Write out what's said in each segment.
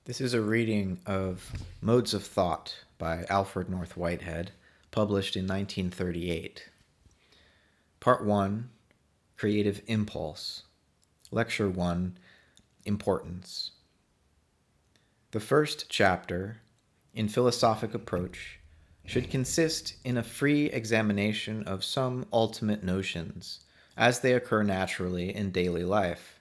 This is a reading of Modes of Thought by Alfred North Whitehead, published in 1938. Part 1, Creative Impulse. Lecture 1, Importance. The first chapter, in philosophic approach, should consist in a free examination of some ultimate notions, as they occur naturally in daily life.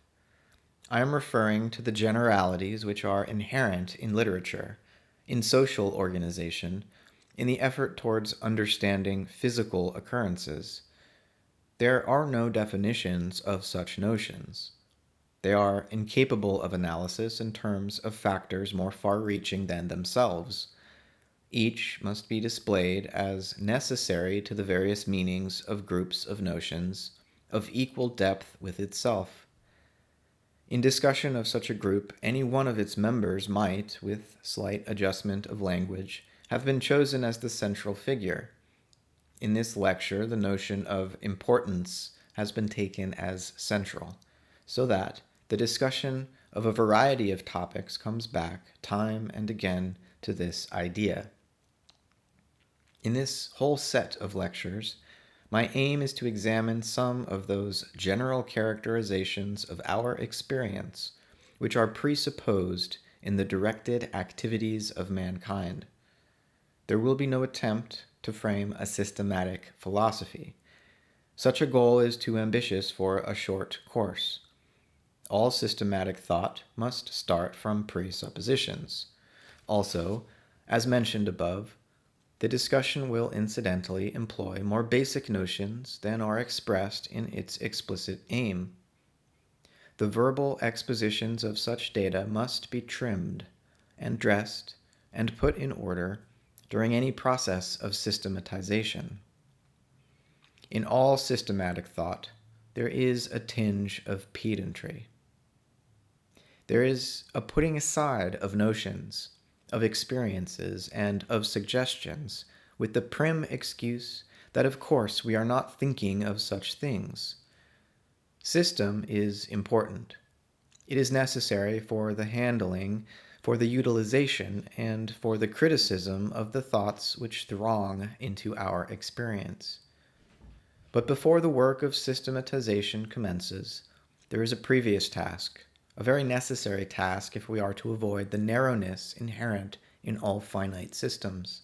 I am referring to the generalities which are inherent in literature, in social organization, in the effort towards understanding physical occurrences. There are no definitions of such notions. They are incapable of analysis in terms of factors more far-reaching than themselves. Each must be displayed as necessary to the various meanings of groups of notions of equal depth with itself. In discussion of such a group, any one of its members might, with slight adjustment of language, have been chosen as the central figure. In this lecture, the notion of importance has been taken as central, so that the discussion of a variety of topics comes back time and again to this idea. In this whole set of lectures, my aim is to examine some of those general characterizations of our experience which are presupposed in the directed activities of mankind. There will be no attempt to frame a systematic philosophy. Such a goal is too ambitious for a short course. All systematic thought must start from presuppositions. Also, as mentioned above, the discussion will incidentally employ more basic notions than are expressed in its explicit aim. The verbal expositions of such data must be trimmed and dressed and put in order during any process of systematization. In all systematic thought, there is a tinge of pedantry. There is a putting aside of notions, of experiences, and of suggestions, with the prim excuse that of course we are not thinking of such things. System is important. It is necessary for the handling, for the utilization, and for the criticism of the thoughts which throng into our experience. But before the work of systematization commences, there is a previous task, a very necessary task if we are to avoid the narrowness inherent in all finite systems.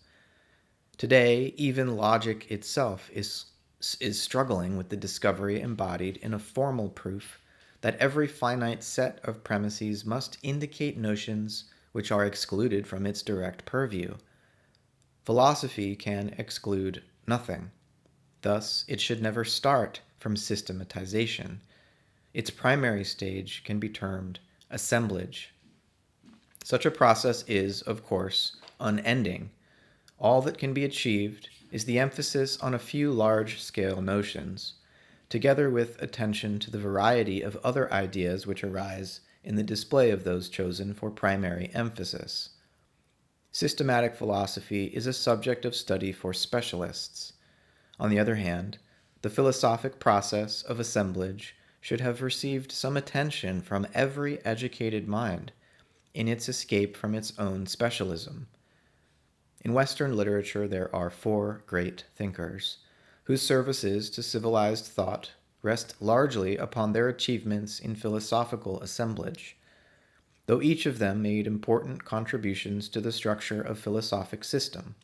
Today, even logic itself is struggling with the discovery embodied in a formal proof that every finite set of premises must indicate notions which are excluded from its direct purview. Philosophy can exclude nothing. Thus, it should never start from systematization. Its primary stage can be termed assemblage. Such a process is, of course, unending. All that can be achieved is the emphasis on a few large-scale notions, together with attention to the variety of other ideas which arise in the display of those chosen for primary emphasis. Systematic philosophy is a subject of study for specialists. On the other hand, the philosophic process of assemblage should have received some attention from every educated mind in its escape from its own specialism. In Western literature there are 4 great thinkers, whose services to civilized thought rest largely upon their achievements in philosophical assemblage, though each of them made important contributions to the structure of philosophic system.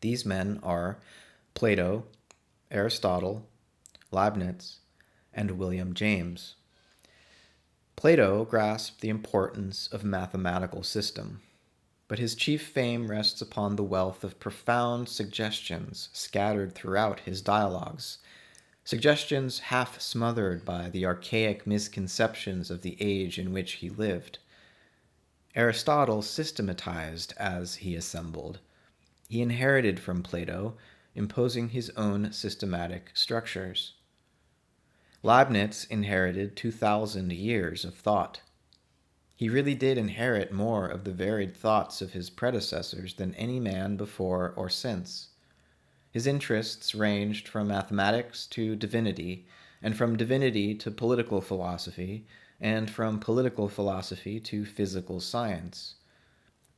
These men are Plato, Aristotle, Leibniz, and William James. Plato grasped the importance of mathematical system, but his chief fame rests upon the wealth of profound suggestions scattered throughout his dialogues, suggestions half smothered by the archaic misconceptions of the age in which he lived. Aristotle systematized as he assembled. He inherited from Plato, imposing his own systematic structures. Leibniz inherited 2,000 years of thought. He really did inherit more of the varied thoughts of his predecessors than any man before or since. His interests ranged from mathematics to divinity, and from divinity to political philosophy, and from political philosophy to physical science.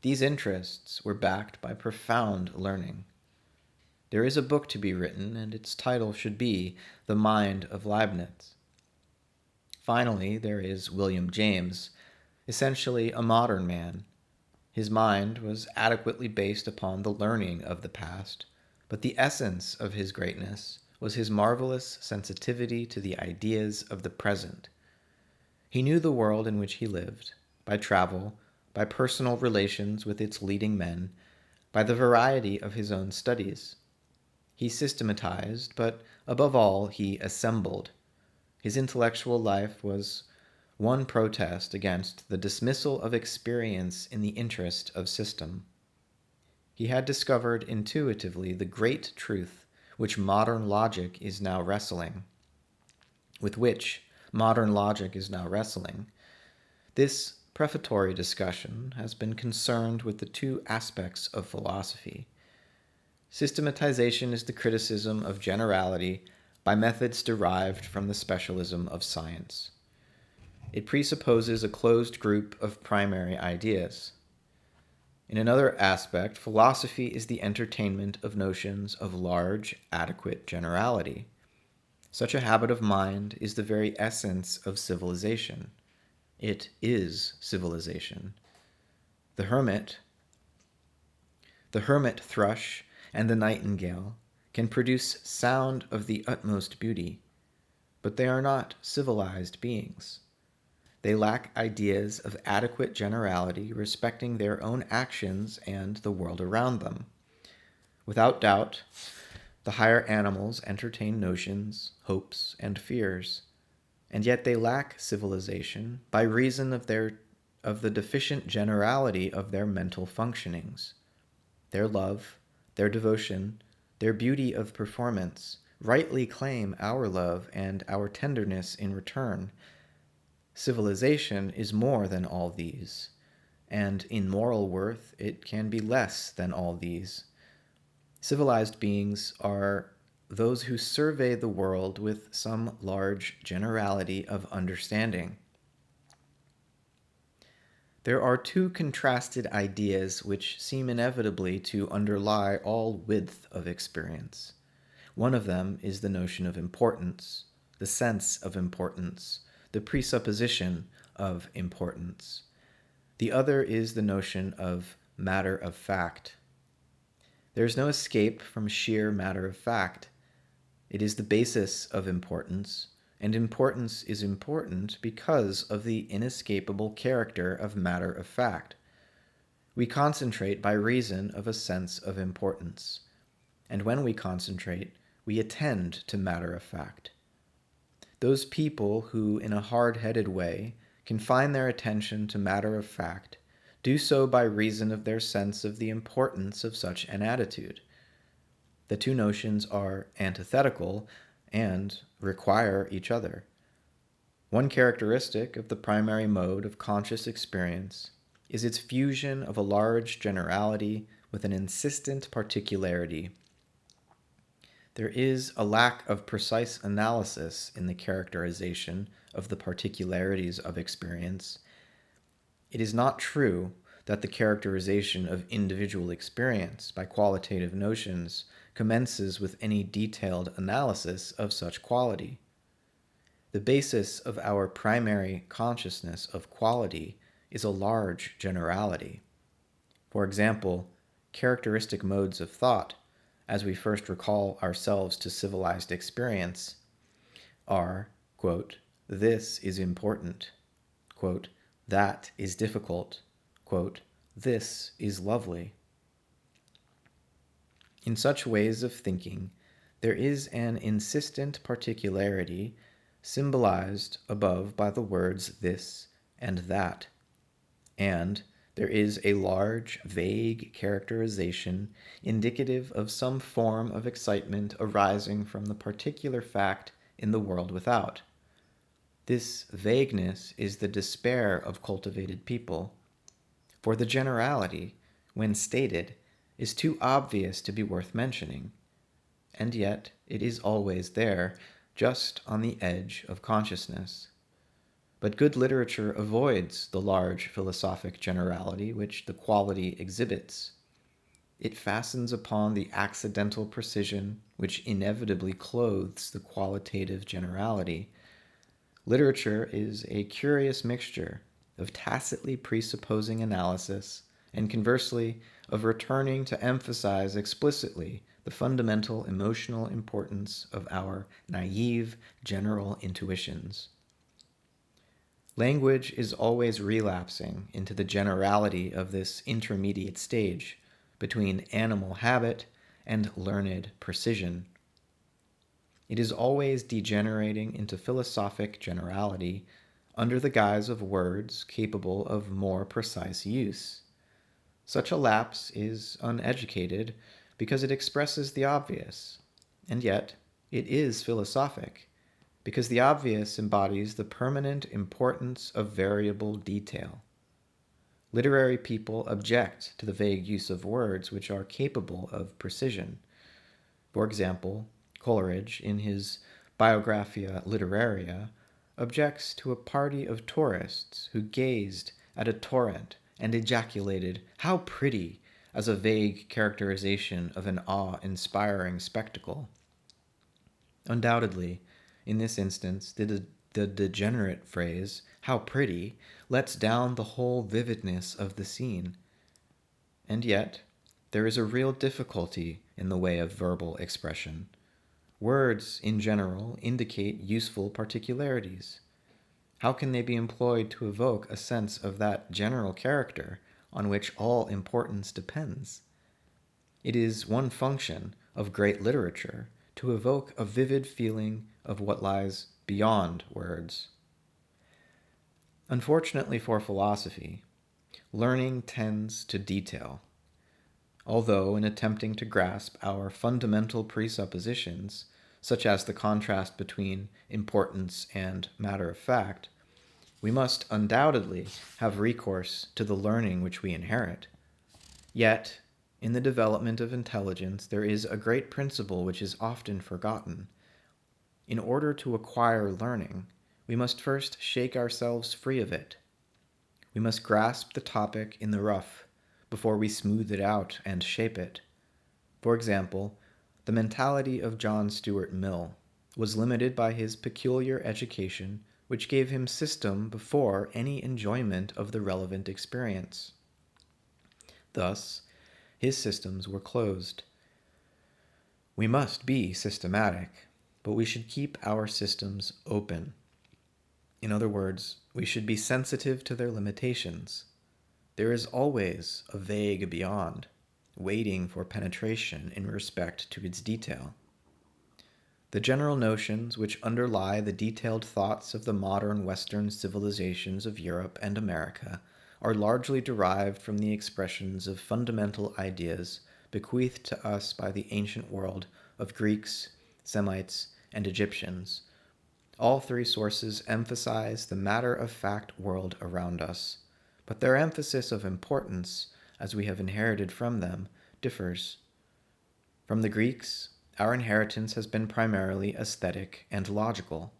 These interests were backed by profound learning. There is a book to be written, and its title should be The Mind of Leibniz. Finally, there is William James, essentially a modern man. His mind was adequately based upon the learning of the past, but the essence of his greatness was his marvelous sensitivity to the ideas of the present. He knew the world in which he lived, by travel, by personal relations with its leading men, by the variety of his own studies. He systematized, but above all, he assembled. His intellectual life was one protest against the dismissal of experience in the interest of system. He had discovered intuitively the great truth which modern logic is now wrestling, with which modern logic is now wrestling. This prefatory discussion has been concerned with the two aspects of philosophy. Systematization is the criticism of generality by methods derived from the specialism of science. It presupposes a closed group of primary ideas. In another aspect, philosophy is the entertainment of notions of large, adequate generality. Such a habit of mind is the very essence of civilization. It is civilization. The hermit thrush and the nightingale can produce sound of the utmost beauty, but they are not civilized beings. They lack ideas of adequate generality respecting their own actions and the world around them. Without doubt, the higher animals entertain notions, hopes, and fears, and yet they lack civilization by reason of the deficient generality of their mental functionings. Their love, their devotion, their beauty of performance rightly claim our love and our tenderness in return. Civilization is more than all these, and in moral worth it can be less than all these. Civilized beings are those who survey the world with some large generality of understanding. There are two contrasted ideas which seem inevitably to underlie all width of experience. One of them is the notion of importance, the sense of importance, the presupposition of importance. The other is the notion of matter of fact. There is no escape from sheer matter of fact. It is the basis of importance, and importance is important because of the inescapable character of matter of fact. We concentrate by reason of a sense of importance, and when we concentrate, we attend to matter of fact. Those people who, in a hard-headed way, confine their attention to matter of fact do so by reason of their sense of the importance of such an attitude. The two notions are antithetical and require each other. One characteristic of the primary mode of conscious experience is its fusion of a large generality with an insistent particularity. There is a lack of precise analysis in the characterization of the particularities of experience. It is not true that the characterization of individual experience by qualitative notions commences with any detailed analysis of such quality. The basis of our primary consciousness of quality is a large generality. For example, characteristic modes of thought, as we first recall ourselves to civilized experience, are, quote, "This is important," quote, "That is difficult," quote, "This is lovely." In such ways of thinking, there is an insistent particularity symbolized above by the words this and that, and there is a large, vague characterization indicative of some form of excitement arising from the particular fact in the world without. This vagueness is the despair of cultivated people, for the generality, when stated, is too obvious to be worth mentioning, and yet it is always there, just on the edge of consciousness. But good literature avoids the large philosophic generality which the quality exhibits. It fastens upon the accidental precision which inevitably clothes the qualitative generality. Literature is a curious mixture of tacitly presupposing analysis and conversely of returning to emphasize explicitly the fundamental emotional importance of our naive general intuitions. Language is always relapsing into the generality of this intermediate stage between animal habit and learned precision. It is always degenerating into philosophic generality under the guise of words capable of more precise use. Such a lapse is uneducated because it expresses the obvious, and yet it is philosophic because the obvious embodies the permanent importance of variable detail. Literary people object to the vague use of words which are capable of precision. For example, Coleridge, in his Biographia Literaria, objects to a party of tourists who gazed at a torrent and ejaculated, "How pretty!" as a vague characterization of an awe-inspiring spectacle. Undoubtedly, in this instance, the degenerate phrase, "how pretty," lets down the whole vividness of the scene. And yet, there is a real difficulty in the way of verbal expression. Words, in general, indicate useful particularities. How can they be employed to evoke a sense of that general character on which all importance depends? It is one function of great literature to evoke a vivid feeling of what lies beyond words. Unfortunately for philosophy, learning tends to detail. Although, in attempting to grasp our fundamental presuppositions, such as the contrast between importance and matter of fact, we must undoubtedly have recourse to the learning which we inherit. Yet, in the development of intelligence, there is a great principle which is often forgotten. In order to acquire learning, we must first shake ourselves free of it. We must grasp the topic in the rough before we smooth it out and shape it. For example, the mentality of John Stuart Mill was limited by his peculiar education, which gave him system before any enjoyment of the relevant experience. Thus, his systems were closed. We must be systematic, but we should keep our systems open. In other words, we should be sensitive to their limitations. There is always a vague beyond, waiting for penetration in respect to its detail. The general notions which underlie the detailed thoughts of the modern Western civilizations of Europe and America are largely derived from the expressions of fundamental ideas bequeathed to us by the ancient world of Greeks, Semites, and Egyptians. All three sources emphasize the matter-of-fact world around us, but their emphasis of importance, as we have inherited from them, differs. From the Greeks, our inheritance has been primarily aesthetic and logical.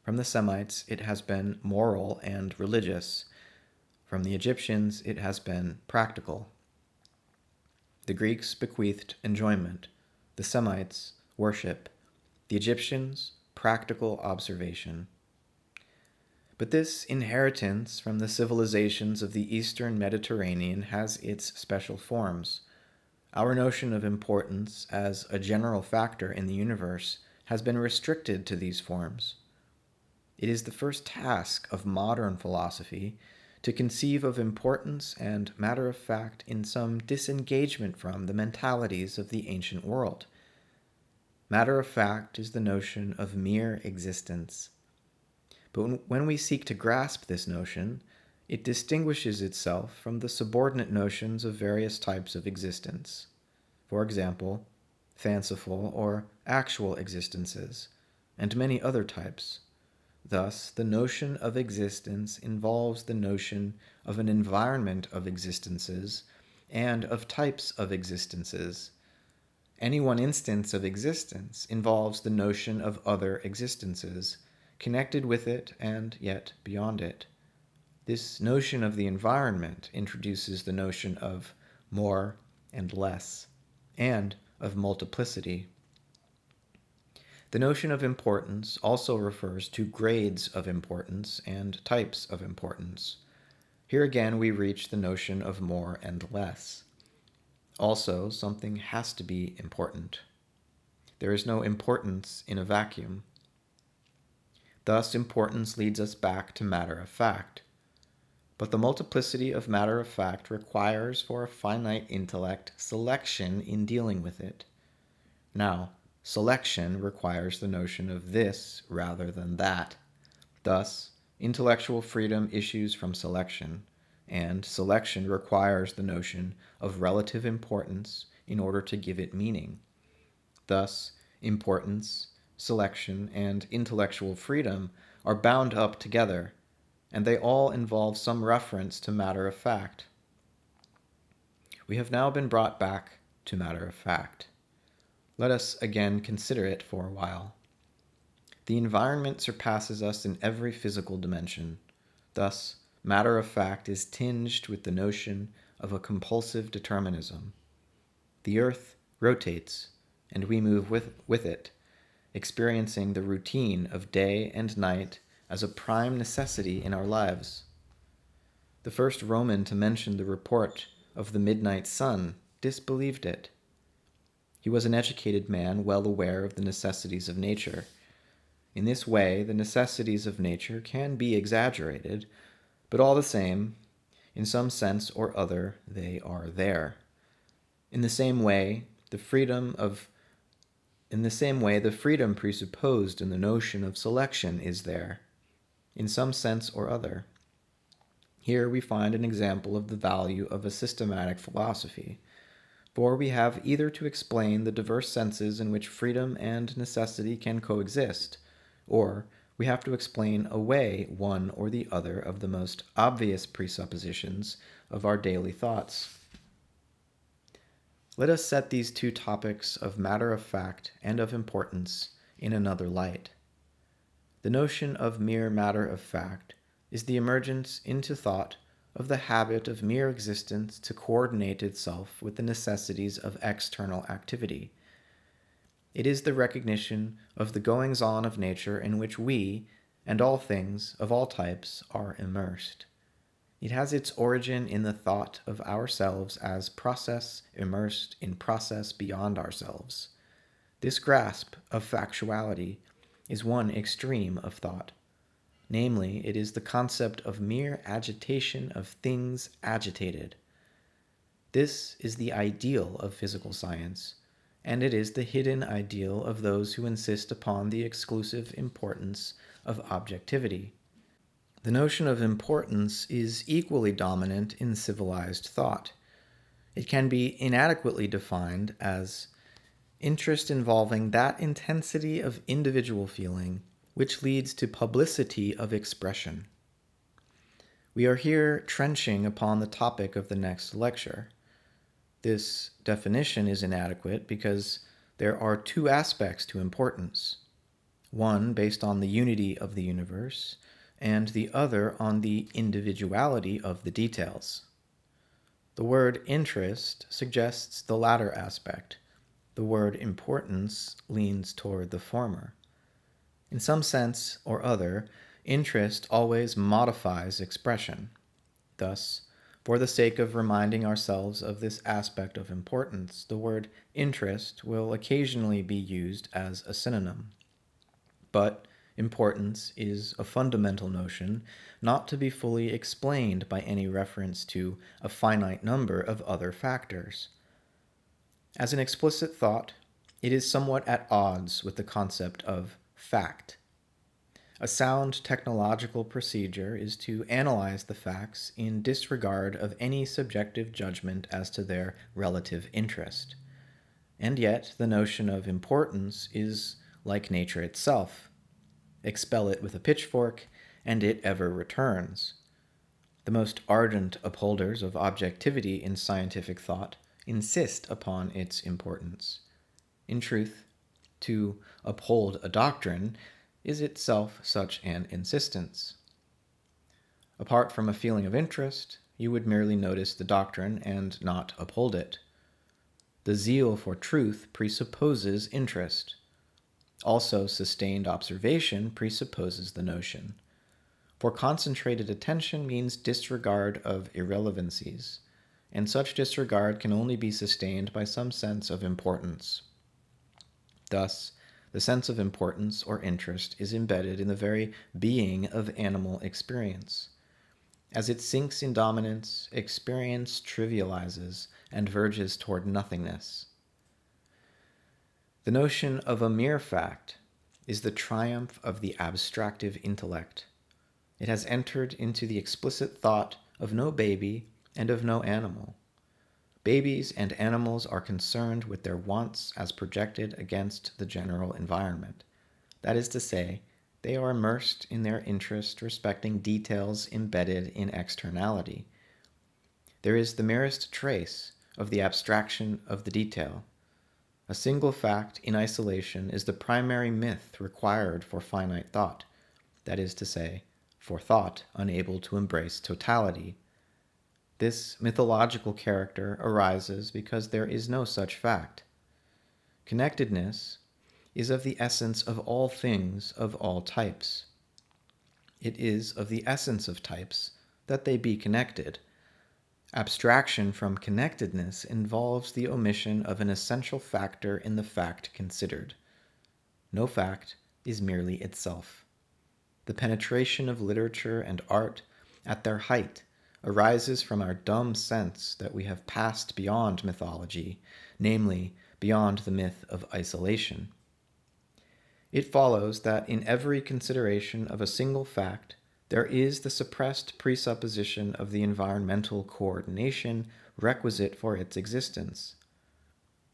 From the Semites, it has been moral and religious. From the Egyptians, it has been practical. The Greeks bequeathed enjoyment, the Semites, worship, the Egyptians, practical observation. But this inheritance from the civilizations of the Eastern Mediterranean has its special forms. Our notion of importance as a general factor in the universe has been restricted to these forms. It is the first task of modern philosophy to conceive of importance and matter of fact in some disengagement from the mentalities of the ancient world. Matter of fact is the notion of mere existence. But when we seek to grasp this notion, it distinguishes itself from the subordinate notions of various types of existence. For example, fanciful or actual existences, and many other types. Thus, the notion of existence involves the notion of an environment of existences and of types of existences. Any one instance of existence involves the notion of other existences, connected with it and yet beyond it. This notion of the environment introduces the notion of more and less, and of multiplicity. The notion of importance also refers to grades of importance and types of importance. Here again we reach the notion of more and less. Also, something has to be important. There is no importance in a vacuum. Thus, importance leads us back to matter of fact. But the multiplicity of matter of fact requires for a finite intellect selection in dealing with it. Now, selection requires the notion of this rather than that. Thus, intellectual freedom issues from selection, and selection requires the notion of relative importance in order to give it meaning. Thus, importance, selection, and intellectual freedom are bound up together, and they all involve some reference to matter of fact. We have now been brought back to matter of fact. Let us again consider it for a while. The environment surpasses us in every physical dimension. Thus, matter of fact is tinged with the notion of a compulsive determinism. The earth rotates, and we move with it, experiencing the routine of day and night as a prime necessity in our lives. The first Roman to mention the report of the midnight sun disbelieved it. He was an educated man, well aware of the necessities of nature. In this way, the necessities of nature can be exaggerated, but all the same, in some sense or other, they are there. In the same way, the freedom presupposed in the notion of selection is there, in some sense or other. Here we find an example of the value of a systematic philosophy, for we have either to explain the diverse senses in which freedom and necessity can coexist, or we have to explain away one or the other of the most obvious presuppositions of our daily thoughts. Let us set these two topics of matter of fact and of importance in another light. The notion of mere matter of fact is the emergence into thought of the habit of mere existence to coordinate itself with the necessities of external activity. It is the recognition of the goings-on of nature in which we, and all things of all types, are immersed. It has its origin in the thought of ourselves as process immersed in process beyond ourselves. This grasp of factuality is one extreme of thought. Namely, it is the concept of mere agitation of things agitated. This is the ideal of physical science, and it is the hidden ideal of those who insist upon the exclusive importance of objectivity. The notion of importance is equally dominant in civilized thought. It can be inadequately defined as interest involving that intensity of individual feeling which leads to publicity of expression. We are here trenching upon the topic of the next lecture. This definition is inadequate because there are two aspects to importance, one based on the unity of the universe, and the other on the individuality of the details. The word interest suggests the latter aspect. The word importance leans toward the former. In some sense or other, interest always modifies expression. Thus, for the sake of reminding ourselves of this aspect of importance, the word interest will occasionally be used as a synonym. But importance is a fundamental notion, not to be fully explained by any reference to a finite number of other factors. As an explicit thought, it is somewhat at odds with the concept of fact. A sound technological procedure is to analyze the facts in disregard of any subjective judgment as to their relative interest. And yet, the notion of importance is like nature itself. Expel it with a pitchfork, and it ever returns. The most ardent upholders of objectivity in scientific thought insist upon its importance. In truth, to uphold a doctrine is itself such an insistence. Apart from a feeling of interest, you would merely notice the doctrine and not uphold it. The zeal for truth presupposes interest. Also, sustained observation presupposes the notion. For concentrated attention means disregard of irrelevancies, and such disregard can only be sustained by some sense of importance. Thus, the sense of importance or interest is embedded in the very being of animal experience. As it sinks in dominance, experience trivializes and verges toward nothingness. The notion of a mere fact is the triumph of the abstractive intellect. It has entered into the explicit thought of no baby and of no animal. Babies and animals are concerned with their wants as projected against the general environment. That is to say, they are immersed in their interest respecting details embedded in externality. There is the merest trace of the abstraction of the detail. A single fact in isolation is the primary myth required for finite thought, that is to say, for thought unable to embrace totality. This mythological character arises because there is no such fact. Connectedness is of the essence of all things of all types. It is of the essence of types that they be connected. Abstraction from connectedness involves the omission of an essential factor in the fact considered. No fact is merely itself. The penetration of literature and art at their height arises from our dumb sense that we have passed beyond mythology, namely, beyond the myth of isolation. It follows that in every consideration of a single fact, there is the suppressed presupposition of the environmental coordination requisite for its existence.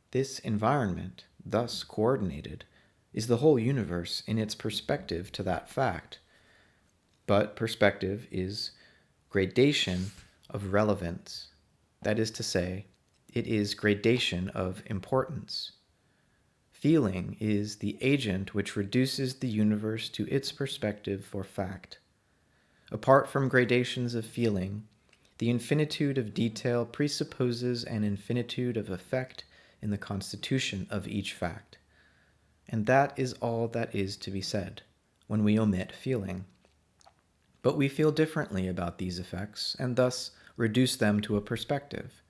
This environment, thus coordinated, is the whole universe in its perspective to that fact. But perspective is gradation of relevance. That is to say, it is gradation of importance. Feeling is the agent which reduces the universe to its perspective for fact. Apart from gradations of feeling, the infinitude of detail presupposes an infinitude of effect in the constitution of each fact. And that is all that is to be said when we omit feeling. But we feel differently about these effects, and thus reduce them to a perspective.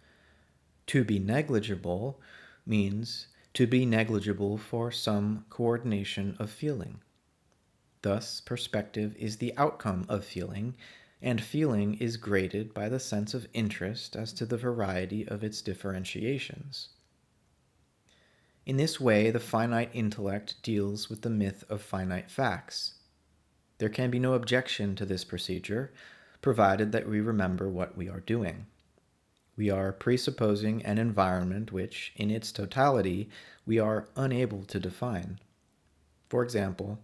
To be negligible means to be negligible for some coordination of feeling. Thus, perspective is the outcome of feeling, and feeling is graded by the sense of interest as to the variety of its differentiations. In this way, the finite intellect deals with the myth of finite facts. There can be no objection to this procedure, provided that we remember what we are doing. We are presupposing an environment which, in its totality, we are unable to define. For example,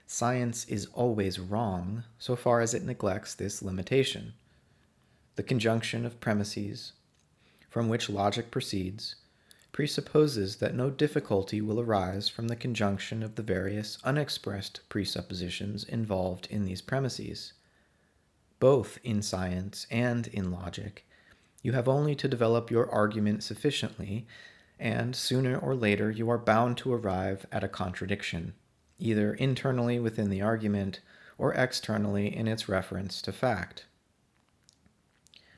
science is always wrong so far as it neglects this limitation. The conjunction of premises, from which logic proceeds, presupposes that no difficulty will arise from the conjunction of the various unexpressed presuppositions involved in these premises. Both in science and in logic, you have only to develop your argument sufficiently, and sooner or later you are bound to arrive at a contradiction, either internally within the argument or externally in its reference to fact.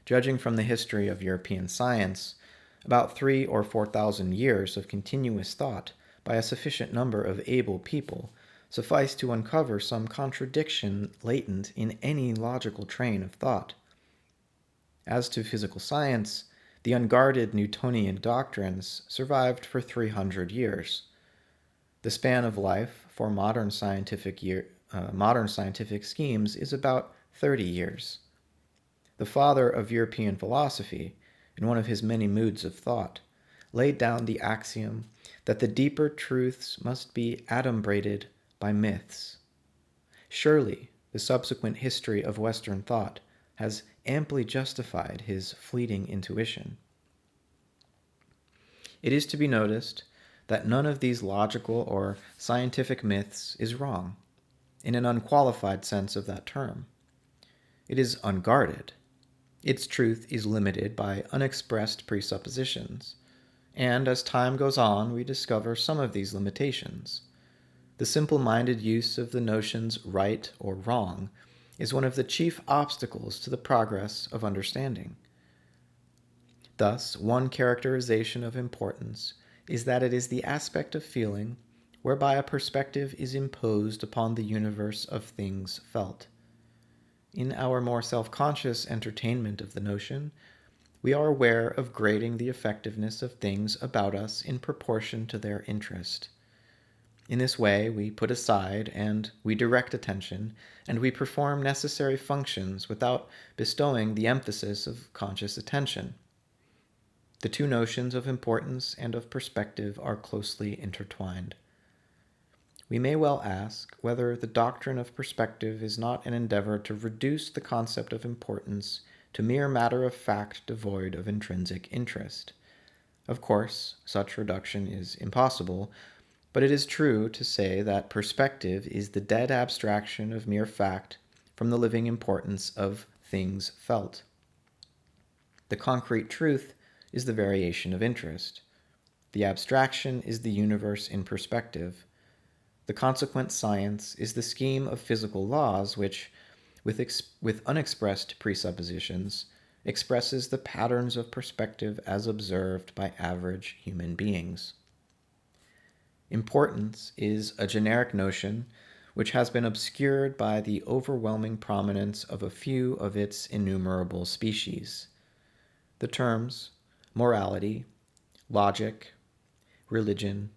Judging from the history of European science, about 3,000 or 4,000 years of continuous thought by a sufficient number of able people suffice to uncover some contradiction latent in any logical train of thought. As to physical science, the unguarded Newtonian doctrines survived for 300 years. The span of life for modern scientific schemes is about 30 years. The father of European philosophy, in one of his many moods of thought, laid down the axiom that the deeper truths must be adumbrated by myths. Surely, the subsequent history of Western thought has amply justified his fleeting intuition. It is to be noticed that none of these logical or scientific myths is wrong. in an unqualified sense of that term. It is unguarded. Its truth is limited by unexpressed presuppositions, and as time goes on, we discover some of these limitations. The simple-minded use of the notions right or wrong is one of the chief obstacles to the progress of understanding. Thus, one characterization of importance is that it is the aspect of feeling whereby a perspective is imposed upon the universe of things felt. In our more self-conscious entertainment of the notion, we are aware of grading the effectiveness of things about us in proportion to their interest. In this way, we put aside and we direct attention, and we perform necessary functions without bestowing the emphasis of conscious attention. The two notions of importance and of perspective are closely intertwined. We may well ask whether the doctrine of perspective is not an endeavor to reduce the concept of importance to mere matter of fact devoid of intrinsic interest. Of course, such reduction is impossible, but it is true to say that perspective is the dead abstraction of mere fact from the living importance of things felt. The concrete truth is the variation of interest. The abstraction is the universe in perspective. The consequent science is the scheme of physical laws which, with unexpressed presuppositions, expresses the patterns of perspective as observed by average human beings. Importance is a generic notion which has been obscured by the overwhelming prominence of a few of its innumerable species. The terms morality, logic, religion,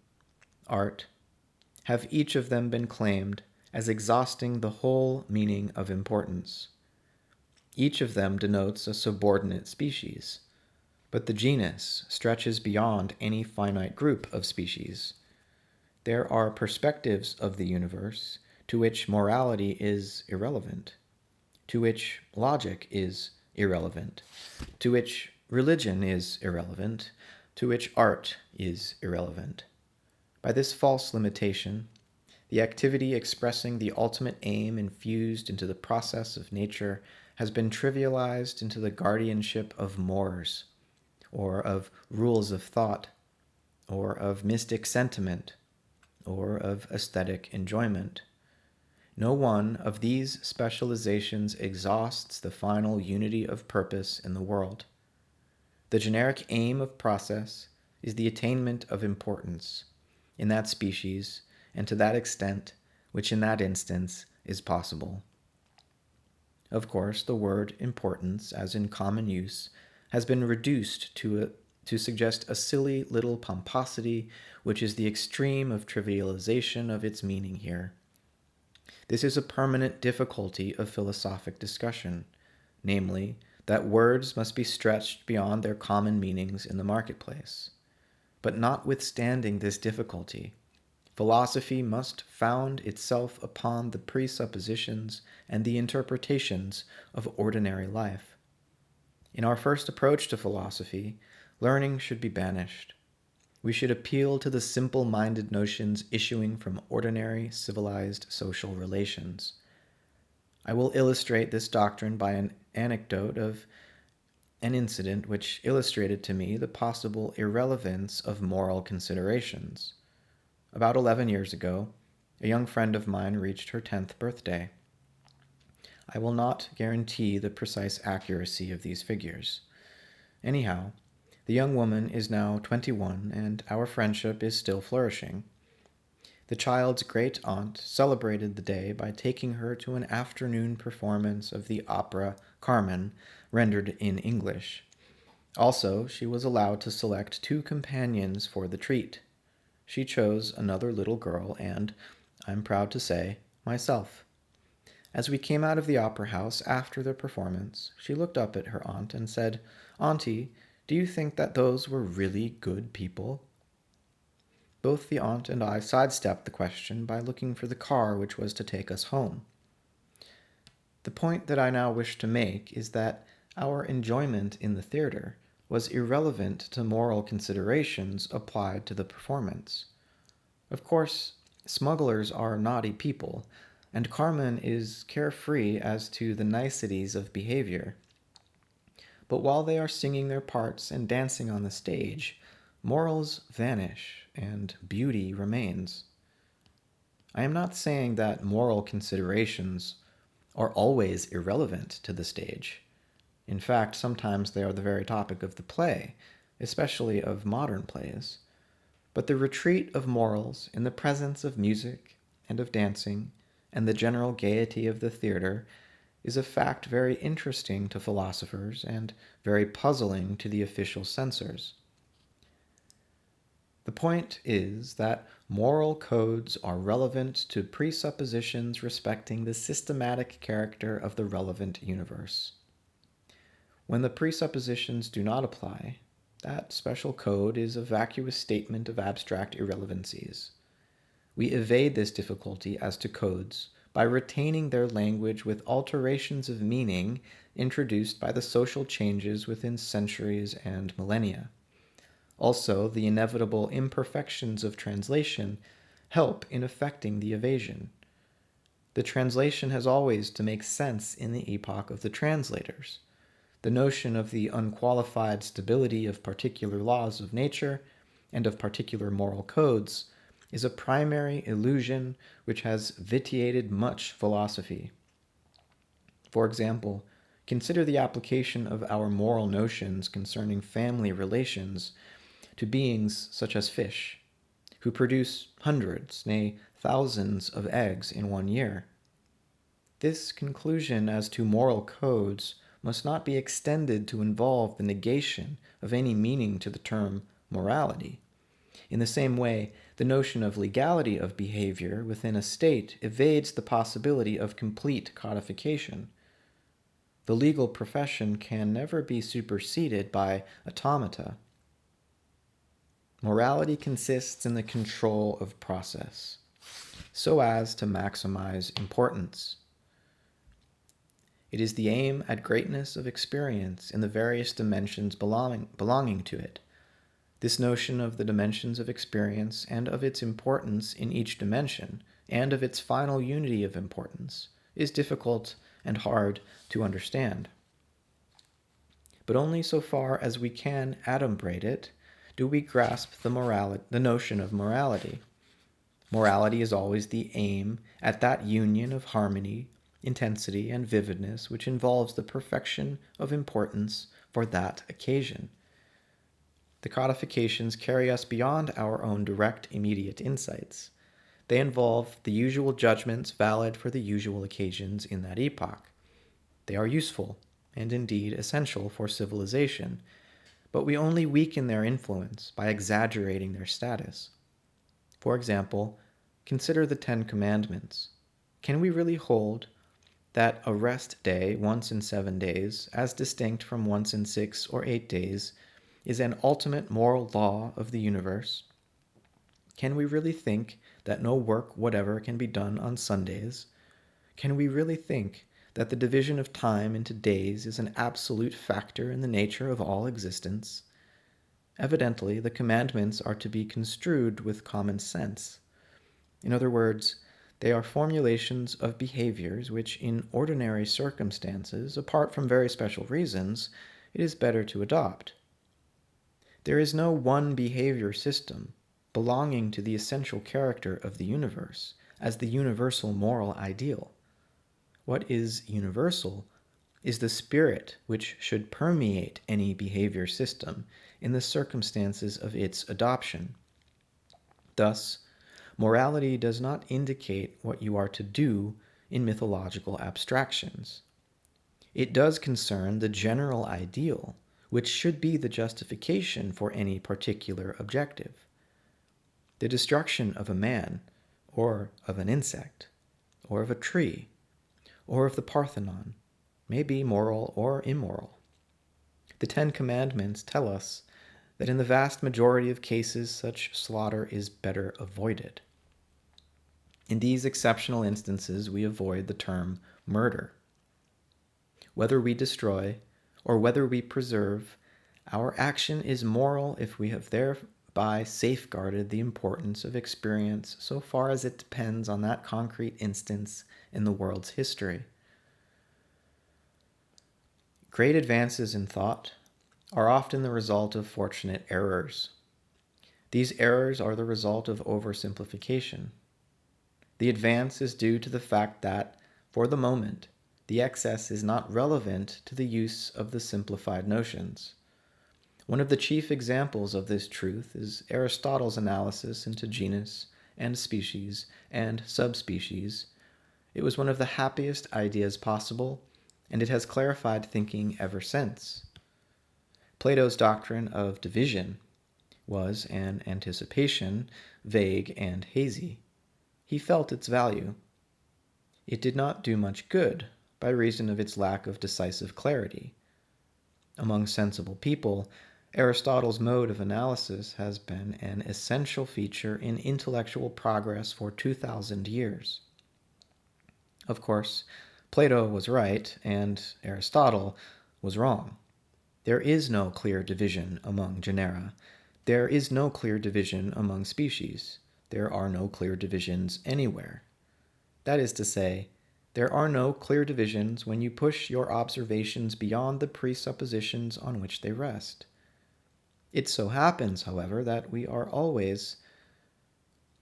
art, have each of them been claimed as exhausting the whole meaning of importance. Each of them denotes a subordinate species, but the genus stretches beyond any finite group of species. There are perspectives of the universe to which morality is irrelevant, to which logic is irrelevant, to which religion is irrelevant, to which art is irrelevant. By this false limitation, the activity expressing the ultimate aim infused into the process of nature has been trivialized into the guardianship of mores, or of rules of thought, or of mystic sentiment, or of aesthetic enjoyment. No one of these specializations exhausts the final unity of purpose in the world. The generic aim of process is the attainment of importance in that species and to that extent which in that instance is possible. Of course, the word importance, as in common use, has been reduced to suggest a silly little pomposity which is the extreme of trivialization of its meaning here. This is a permanent difficulty of philosophic discussion, namely, that words must be stretched beyond their common meanings in the marketplace. But notwithstanding this difficulty, philosophy must found itself upon the presuppositions and the interpretations of ordinary life. In our first approach to philosophy, learning should be banished. We should appeal to the simple-minded notions issuing from ordinary civilized social relations. I will illustrate this doctrine by an anecdote of an incident which illustrated to me the possible irrelevance of moral considerations. About 11 years ago, a young friend of mine reached her 10th birthday. I will not guarantee the precise accuracy of these figures. Anyhow, the young woman is now 21, and our friendship is still flourishing. The child's great-aunt celebrated the day by taking her to an afternoon performance of the opera Carmen, rendered in English. Also, she was allowed to select 2 companions for the treat. She chose another little girl and, I'm proud to say, myself. As we came out of the opera house after the performance, she looked up at her aunt and said, "Auntie, do you think that those were really good people?" Both the aunt and I sidestepped the question by looking for the car which was to take us home. The point that I now wish to make is that our enjoyment in the theater was irrelevant to moral considerations applied to the performance. Of course, smugglers are naughty people, and Carmen is carefree as to the niceties of behavior. But while they are singing their parts and dancing on the stage, morals vanish and beauty remains. I am not saying that moral considerations are always irrelevant to the stage. In fact, sometimes they are the very topic of the play, especially of modern plays. But the retreat of morals in the presence of music and of dancing and the general gaiety of the theater is a fact very interesting to philosophers and very puzzling to the official censors. The point is that moral codes are relevant to presuppositions respecting the systematic character of the relevant universe. When the presuppositions do not apply, that special code is a vacuous statement of abstract irrelevancies. We evade this difficulty as to codes by retaining their language with alterations of meaning introduced by the social changes within centuries and millennia. Also, the inevitable imperfections of translation help in effecting the evasion. The translation has always to make sense in the epoch of the translators. The notion of the unqualified stability of particular laws of nature and of particular moral codes is a primary illusion which has vitiated much philosophy. For example, consider the application of our moral notions concerning family relations to beings such as fish, who produce hundreds, nay, thousands of eggs in 1 year. This conclusion as to moral codes must not be extended to involve the negation of any meaning to the term morality. In the same way, the notion of legality of behavior within a state evades the possibility of complete codification. The legal profession can never be superseded by automata. Morality consists in the control of process, so as to maximize importance. It is the aim at greatness of experience in the various dimensions belonging to it. This notion of the dimensions of experience and of its importance in each dimension, and of its final unity of importance, is difficult and hard to understand. But only so far as we can adumbrate it do we grasp the notion of morality. Morality is always the aim at that union of harmony, intensity, and vividness which involves the perfection of importance for that occasion. The codifications carry us beyond our own direct, immediate insights. They involve the usual judgments valid for the usual occasions in that epoch. They are useful, and indeed essential for civilization, but we only weaken their influence by exaggerating their status. For example, consider the 10 Commandments. Can we really hold that a rest day once in 7 days, as distinct from once in 6 or 8 days, is an ultimate moral law of the universe? Can we really think that no work whatever can be done on Sundays? Can we really think that the division of time into days is an absolute factor in the nature of all existence? Evidently, the commandments are to be construed with common sense. In other words, they are formulations of behaviors which, in ordinary circumstances, apart from very special reasons, it is better to adopt. There is no one behavior system belonging to the essential character of the universe as the universal moral ideal. What is universal is the spirit which should permeate any behavior system in the circumstances of its adoption. Thus, morality does not indicate what you are to do in mythological abstractions. It does concern the general ideal, which should be the justification for any particular objective. The destruction of a man, or of an insect, or of a tree, or of the Parthenon, may be moral or immoral. The 10 Commandments tell us that in the vast majority of cases such slaughter is better avoided. In these exceptional instances, we avoid the term murder. Whether we destroy or whether we preserve, our action is moral if we have by safeguarded the importance of experience so far as it depends on that concrete instance in the world's history. Great advances in thought are often the result of fortunate errors. These errors are the result of oversimplification. The advance is due to the fact that, for the moment, the excess is not relevant to the use of the simplified notions. One of the chief examples of this truth is Aristotle's analysis into genus and species and subspecies. It was one of the happiest ideas possible, and it has clarified thinking ever since. Plato's doctrine of division was an anticipation, vague and hazy. He felt its value. It did not do much good by reason of its lack of decisive clarity. Among sensible people, Aristotle's mode of analysis has been an essential feature in intellectual progress for 2,000 years. Of course, Plato was right and Aristotle was wrong. There is no clear division among genera. There is no clear division among species. There are no clear divisions anywhere. That is to say, there are no clear divisions when you push your observations beyond the presuppositions on which they rest. It so happens, however, that we always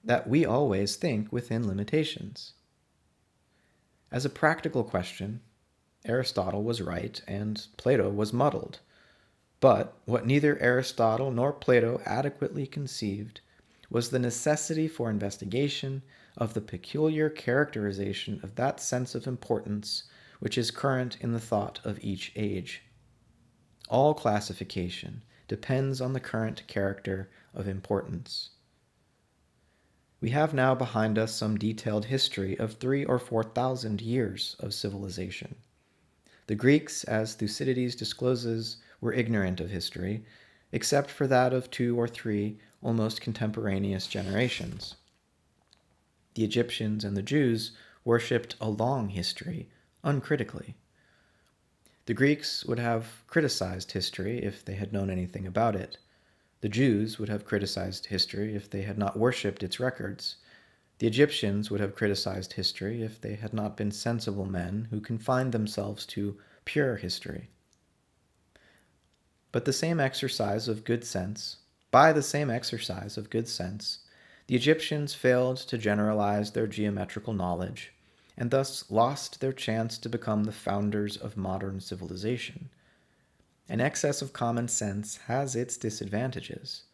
think within limitations. As a practical question, Aristotle was right and Plato was muddled. But what neither Aristotle nor Plato adequately conceived was the necessity for investigation of the peculiar characterization of that sense of importance which is current in the thought of each age. All classification depends on the current character of importance. We have now behind us some detailed history of 3,000 or 4,000 years of civilization. The Greeks, as Thucydides discloses, were ignorant of history, except for that of 2 or 3 almost contemporaneous generations. The Egyptians and the Jews worshipped a long history, uncritically. The Greeks would have criticized history if they had known anything about it. The Jews would have criticized history if they had not worshipped its records. The Egyptians would have criticized history if they had not been sensible men who confined themselves to pure history. By the same exercise of good sense, the Egyptians failed to generalize their geometrical knowledge, and thus lost their chance to become the founders of modern civilization. An excess of common sense has its disadvantages.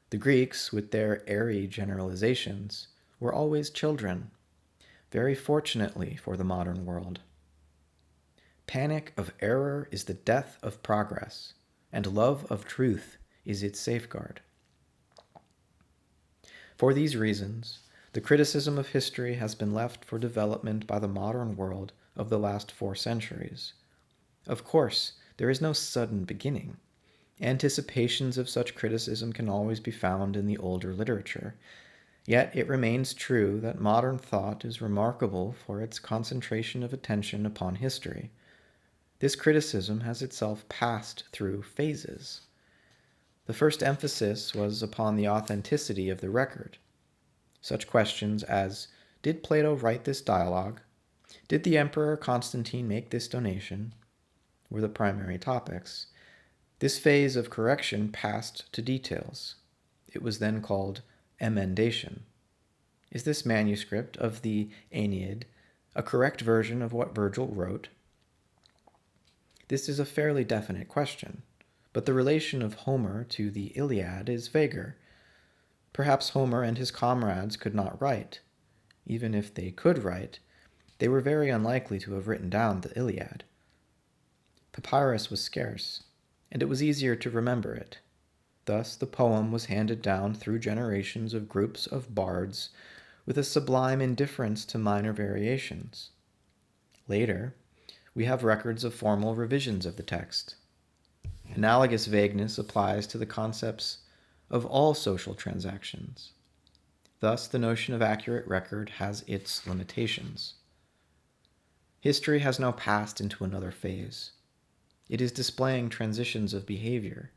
The Greeks, with their airy generalizations, were always children, very fortunately for the modern world. Panic of error is the death of progress, and love of truth is its safeguard. For these reasons, the criticism of history has been left for development by the modern world of the last 4 centuries. Of course, there is no sudden beginning. Anticipations of such criticism can always be found in the older literature. Yet it remains true that modern thought is remarkable for its concentration of attention upon history. This criticism has itself passed through phases. The first emphasis was upon the authenticity of the record. Such questions as, did Plato write this dialogue? Did the Emperor Constantine make this donation? Were the primary topics. This phase of correction passed to details. It was then called emendation. Is this manuscript of the Aeneid a correct version of what Virgil wrote? This is a fairly definite question, but the relation of Homer to the Iliad is vaguer. Perhaps Homer and his comrades could not write. Even if they could write, they were very unlikely to have written down the Iliad. Papyrus was scarce, and it was easier to remember it. Thus the poem was handed down through generations of groups of bards with a sublime indifference to minor variations. Later, we have records of formal revisions of the text. Analogous vagueness applies to the concepts of all social transactions. Thus, the notion of accurate record has its limitations. History has now passed into another phase. It is displaying transitions of behavior.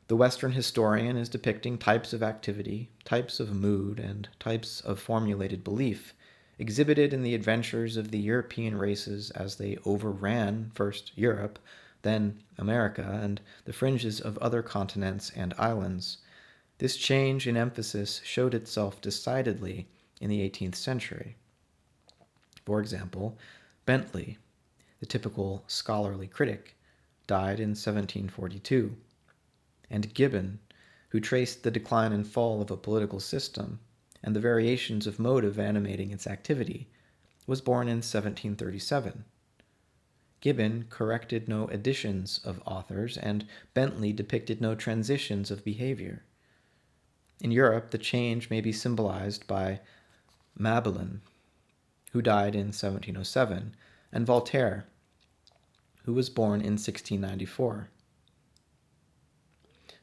The Western historian is depicting types of activity, types of mood, and types of formulated belief exhibited in the adventures of the European races as they overran first Europe, then America, and the fringes of other continents and islands. This change in emphasis showed itself decidedly in the 18th century. For example, Bentley, the typical scholarly critic, died in 1742, and Gibbon, who traced the decline and fall of a political system and the variations of motive animating its activity, was born in 1737. Gibbon corrected no additions of authors, and Bentley depicted no transitions of behavior. In Europe, the change may be symbolized by Mabillon, who died in 1707, and Voltaire, who was born in 1694.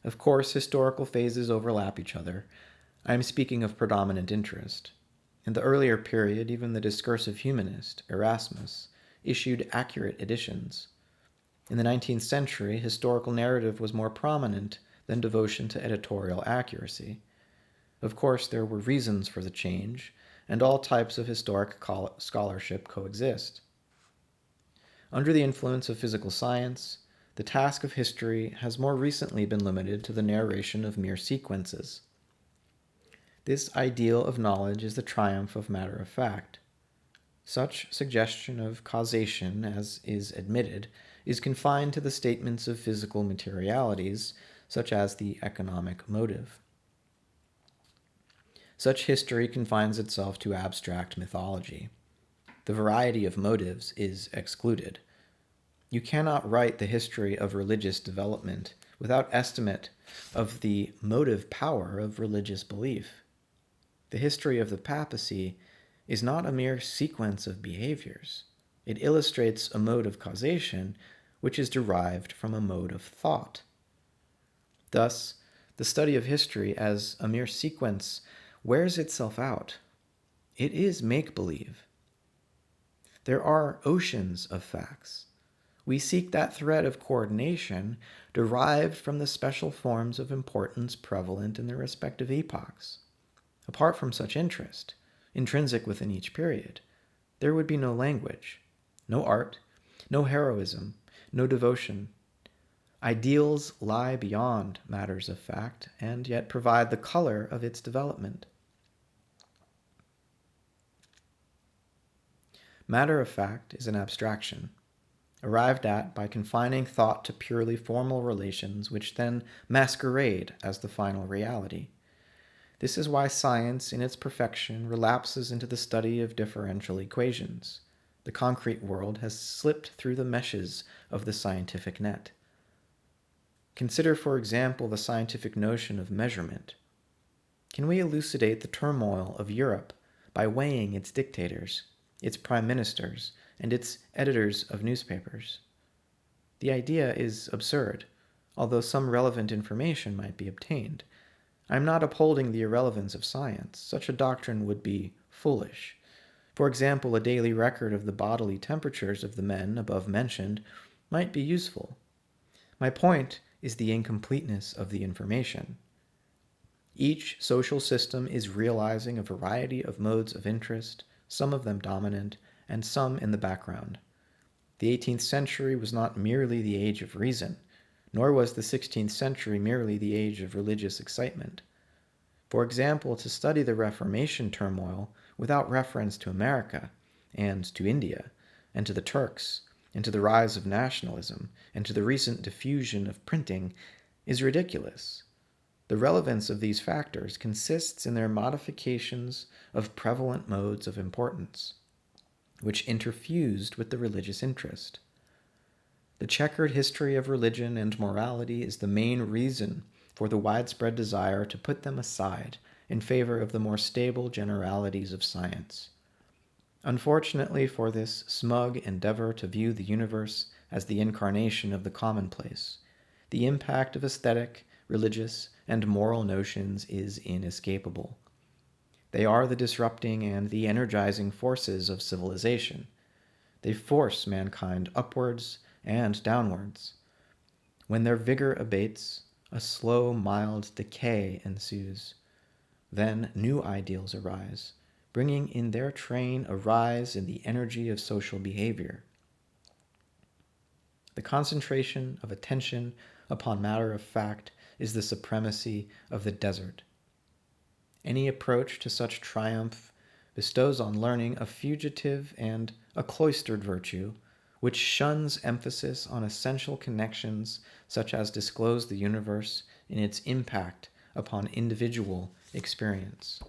Of course, historical phases overlap each other. I am speaking of predominant interest. In the earlier period, even the discursive humanist, Erasmus, issued accurate editions. In the 19th century, historical narrative was more prominent than devotion to editorial accuracy. Of course, there were reasons for the change, and all types of historic scholarship coexist. Under the influence of physical science, the task of history has more recently been limited to the narration of mere sequences. This ideal of knowledge is the triumph of matter of fact. Such suggestion of causation as is admitted is confined to the statements of physical materialities, such as the economic motive. Such history confines itself to abstract mythology. The variety of motives is excluded. You cannot write the history of religious development without estimate of the motive power of religious belief. The history of the papacy is not a mere sequence of behaviors. It illustrates a mode of causation which is derived from a mode of thought. Thus, the study of history as a mere sequence wears itself out. It is make-believe. There are oceans of facts. We seek that thread of coordination derived from the special forms of importance prevalent in their respective epochs. Apart from such interest, intrinsic within each period, there would be no language, no art, no heroism, no devotion. Ideals lie beyond matters of fact and yet provide the color of its development. Matter of fact is an abstraction, arrived at by confining thought to purely formal relations which then masquerade as the final reality. This is why science, in its perfection, relapses into the study of differential equations. The concrete world has slipped through the meshes of the scientific net. Consider, for example, the scientific notion of measurement. Can we elucidate the turmoil of Europe by weighing its dictators, its prime ministers, and its editors of newspapers? The idea is absurd, although some relevant information might be obtained. I am not upholding the irrelevance of science. Such a doctrine would be foolish. For example, a daily record of the bodily temperatures of the men above mentioned might be useful. My point is the incompleteness of the information. Each social system is realizing a variety of modes of interest, some of them dominant, and some in the background. The 18th century was not merely the age of reason, nor was the 16th century merely the age of religious excitement. For example, to study the Reformation turmoil without reference to America, and to India, and to the Turks, and to the rise of nationalism, and to the recent diffusion of printing, is ridiculous. The relevance of these factors consists in their modifications of prevalent modes of importance, which interfused with the religious interest. The checkered history of religion and morality is the main reason for the widespread desire to put them aside in favor of the more stable generalities of science. Unfortunately for this smug endeavor to view the universe as the incarnation of the commonplace, the impact of aesthetic, religious, and moral notions is inescapable. They are the disrupting and the energizing forces of civilization. They force mankind upwards and downwards. When their vigor abates, A slow, mild decay ensues. Then new ideals arise, bringing in their train a rise in the energy of social behavior. The concentration of attention upon matter of fact is the supremacy of the desert. Any approach to such triumph bestows on learning a fugitive and a cloistered virtue, which shuns emphasis on essential connections such as disclose the universe in its impact upon individual experience.